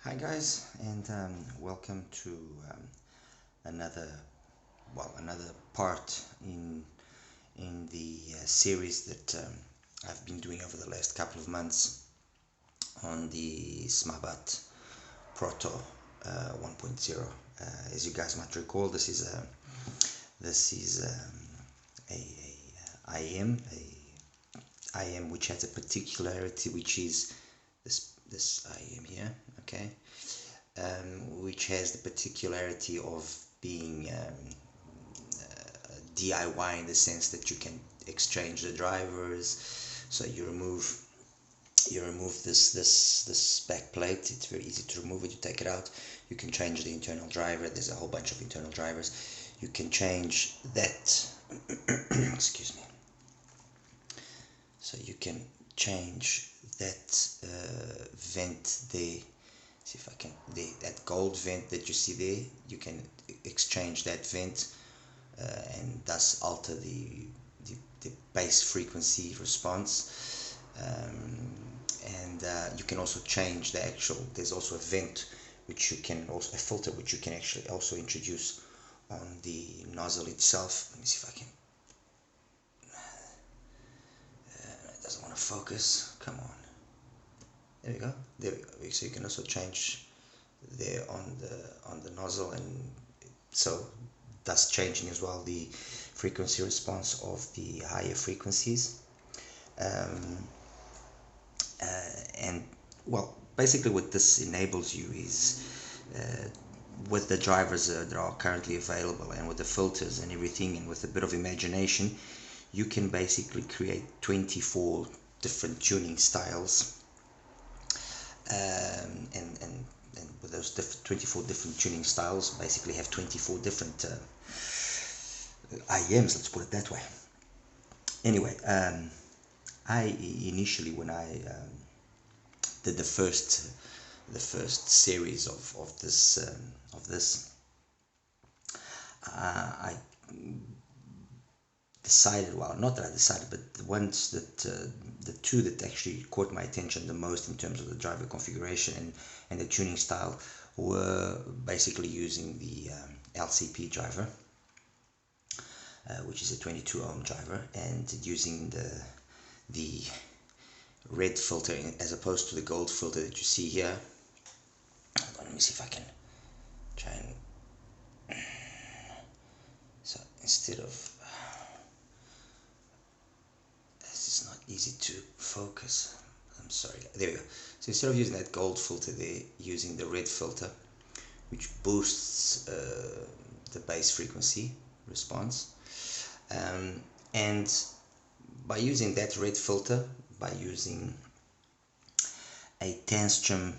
Hi guys, and welcome to another another part in the series that I've been doing over the last couple of months on the SMABAT Proto 1.0. As you guys might recall, this is a IM which has a particularity, which is this IM here, okay, which has the particularity of being DIY in the sense that you can exchange the drivers. So you remove this back plate. It's very easy to remove it. You take it out. You can change the internal driver. There's a whole bunch of internal drivers. You can change that. Excuse me. So you can change that vent there. See if I can. That gold vent that you see there. You can exchange that vent and thus alter the bass frequency response. And you can also change the actual. There's also a vent which you can also a filter which you can actually also introduce on the nozzle itself. Let me see if I can. It doesn't want to focus. Come on. There we go. There we go. So you can also change there on the nozzle, and so thus changing as well the frequency response of the higher frequencies. And well, basically what this enables you is with the drivers that are currently available and with the filters and everything, and with a bit of imagination, you can basically create 24 different tuning styles, and with those 24 different tuning styles basically have 24 different IMs, let's put it that way. Anyway, I initially, when I did the first series of this, I decided, well, not that I decided, but the ones that the two that actually caught my attention the most in terms of the driver configuration and the tuning style were basically using the LCP driver, which is a 22 ohm driver, and using the red filter as opposed to the gold filter that you see here. Let me see if I can try and, so instead of, this is not easy to focus, I'm sorry, there we go. So instead of using that gold filter there, using the red filter, which boosts the bass frequency response, and by using that red filter, by using a Tanstrom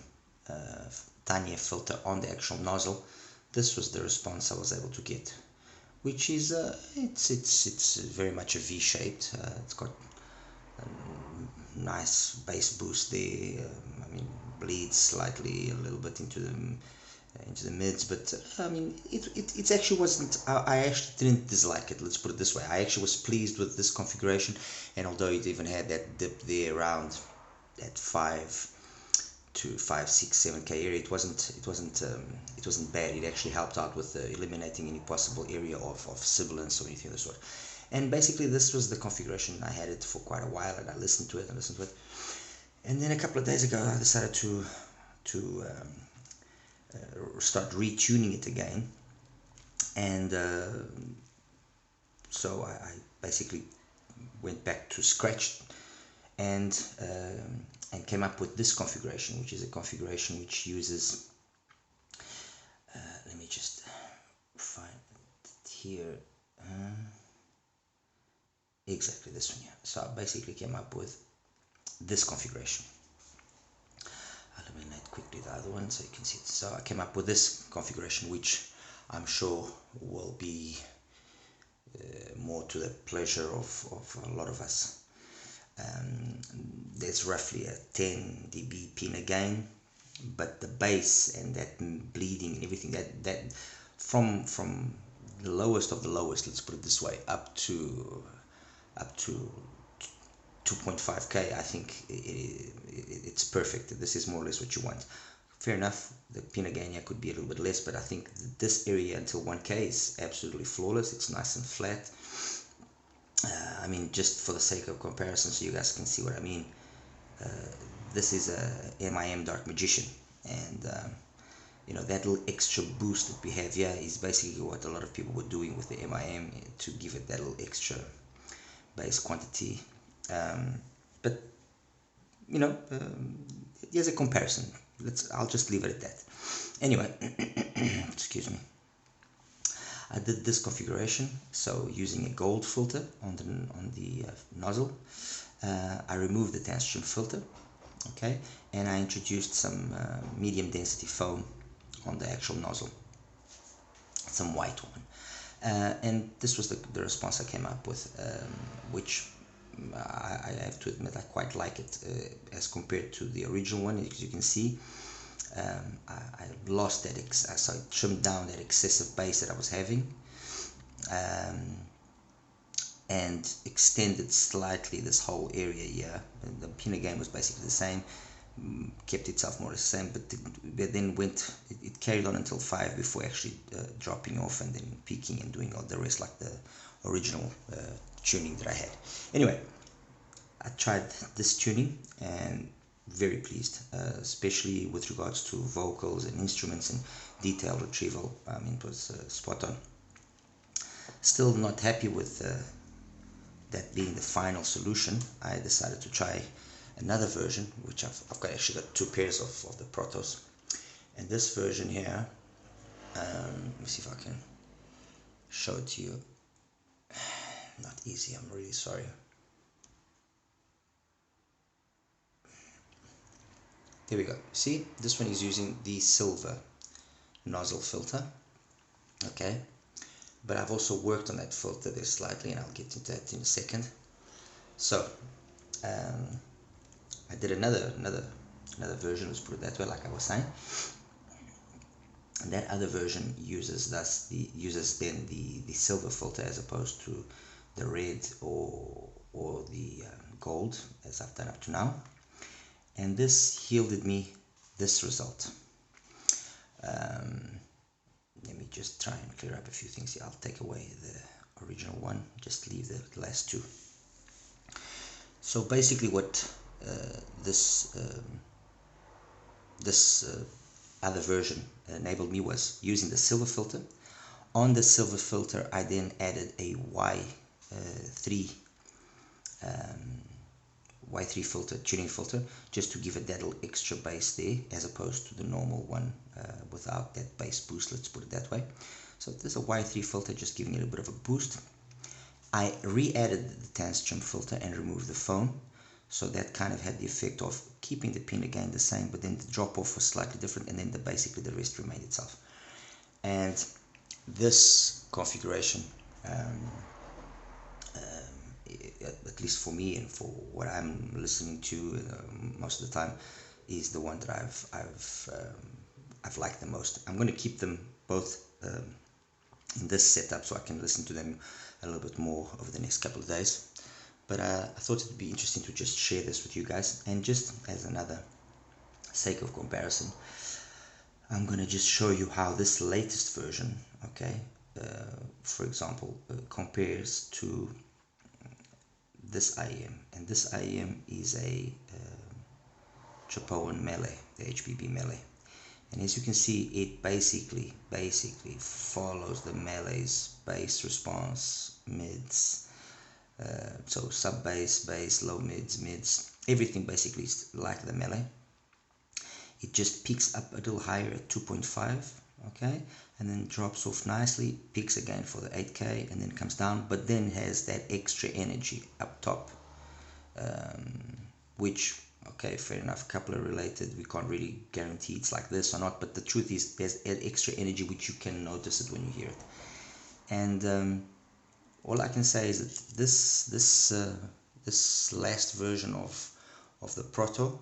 tinier filter on the actual nozzle, this was the response I was able to get, which is it's very much a V-shaped. It's got a nice bass boost there. I mean, bleeds slightly a little bit into the mids, but I mean, it actually wasn't. I actually didn't dislike it. Let's put it this way. I actually was pleased with this configuration, and although it even had that dip there around that 5 to 5, 6, 7K area, it wasn't bad. It actually helped out with eliminating any possible area of sibilance or anything of the sort. And basically, this was the configuration. I had it for quite a while, and I listened to it, and then a couple of days ago, I decided to start retuning it again, and so I basically went back to scratch and came up with this configuration, which is a configuration which uses let me just find it here, exactly this one here. So I basically came up with this configuration. I'll eliminate quickly the other one so you can see it. So I came up with this configuration, which I'm sure will be more to the pleasure of a lot of us. There's roughly a 10 dB pin gain, but the bass and that bleeding and everything, that from the lowest of the lowest, let's put it this way, up to 2.5K, I think it's perfect. This is more or less what you want. fair enough, the pin gain here could be a little bit less, but I think this area until 1K is absolutely flawless. It's nice and flat. I mean, just for the sake of comparison, so you guys can see what I mean, this is a MIM Dark Magician, and you know, that little extra boost that we have here is basically what a lot of people were doing with the MIM to give it that little extra base quantity. But you know, here's a comparison. I'll just leave it at that. Anyway, excuse me. I did this configuration, so using a gold filter on the nozzle. I removed the tangent filter, okay, and I introduced some medium density foam on the actual nozzle, some white one, and this was the response I came up with, which I have to admit I quite like it as compared to the original one. As you can see, I lost that, so I trimmed down that excessive bass that I was having, and extended slightly this whole area here. And the pin gain was basically the same, kept itself more or less the same, but then it carried on until 5 before actually dropping off and then peaking and doing all the rest like the original tuning that I had. Anyway, I tried this tuning and very pleased, especially with regards to vocals and instruments and detail retrieval. I mean, it was spot on. Still not happy with that being the final solution. I decided to try another version, which I've actually got 2 pairs of the Protos, and this version here, let me see if I can show it to you. Not easy, I'm really sorry. There we go. See, this one is using the silver nozzle filter, okay, but I've also worked on that filter there slightly, and I'll get into that in a second. So I did another version, let's put it that way, like I was saying, and that other version uses then the silver filter as opposed to the red or the gold as I've done up to now, and this yielded me this result. Let me just try and clear up a few things here. I'll take away the original one, just leave the last 2. So basically what this other version enabled me was using the silver filter. On the silver filter I then added a Y3 filter, tuning filter, just to give it that little extra bass there as opposed to the normal one without that bass boost, let's put it that way. So there's a Y3 filter just giving it a bit of a boost. I re-added the tangent filter and removed the foam, so that kind of had the effect of keeping the pin again the same, but then the drop off was slightly different, and then basically the rest remained itself. And this configuration, at least for me and for what I'm listening to most of the time, is the one that I've liked the most. I'm going to keep them both in this setup so I can listen to them a little bit more over the next couple of days. But I thought it would be interesting to just share this with you guys, and just as another sake of comparison, I'm going to just show you how this latest version, okay, for example, compares to this IEM, and this IEM is a Chapeau Melee, the HBB Melee, and as you can see, it basically follows the Melee's bass response, mids, so sub bass, bass, low mids, everything basically is like the Melee. It just peaks up a little higher at 2.5, okay, and then drops off nicely, peaks again for the 8K, and then comes down, but then has that extra energy up top, which, okay, fair enough, coupler related, we can't really guarantee it's like this or not, but the truth is there's extra energy which you can notice it when you hear it. And all I can say is that this last version of the Proto,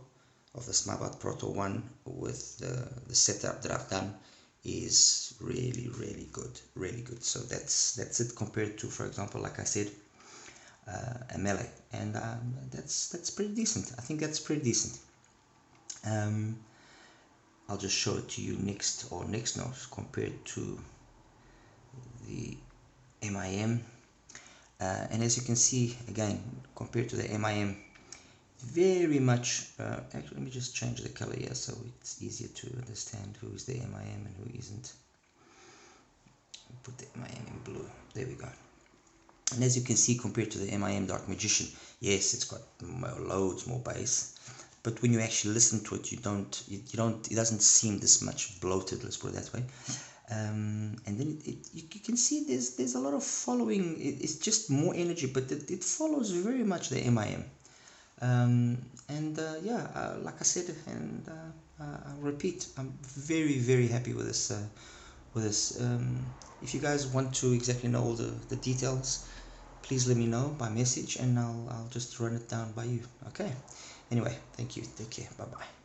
of the SMABAT Proto 1, with the setup that I've done, is really good. So that's it compared to, for example, like I said, a Melee, and that's pretty decent. I think that's pretty decent. I'll just show it to you next note compared to the MIM. And as you can see, again, compared to the MIM, very much, actually let me just change the color here so it's easier to understand who is the MIM and who isn't. Put the MIM in blue, there we go. And as you can see, compared to the MIM Dark Magician, yes, it's got loads more bass, but when you actually listen to it, it doesn't seem this much bloated, let's put it that way. And then you can see there's a lot of following. It's just more energy, but it follows very much the MIM. Like I said, and I'll repeat, I'm very happy with this. If you guys want to exactly know all the details, please let me know by message, and I'll just run it down by you. Okay. Anyway, thank you. Take care. Bye bye.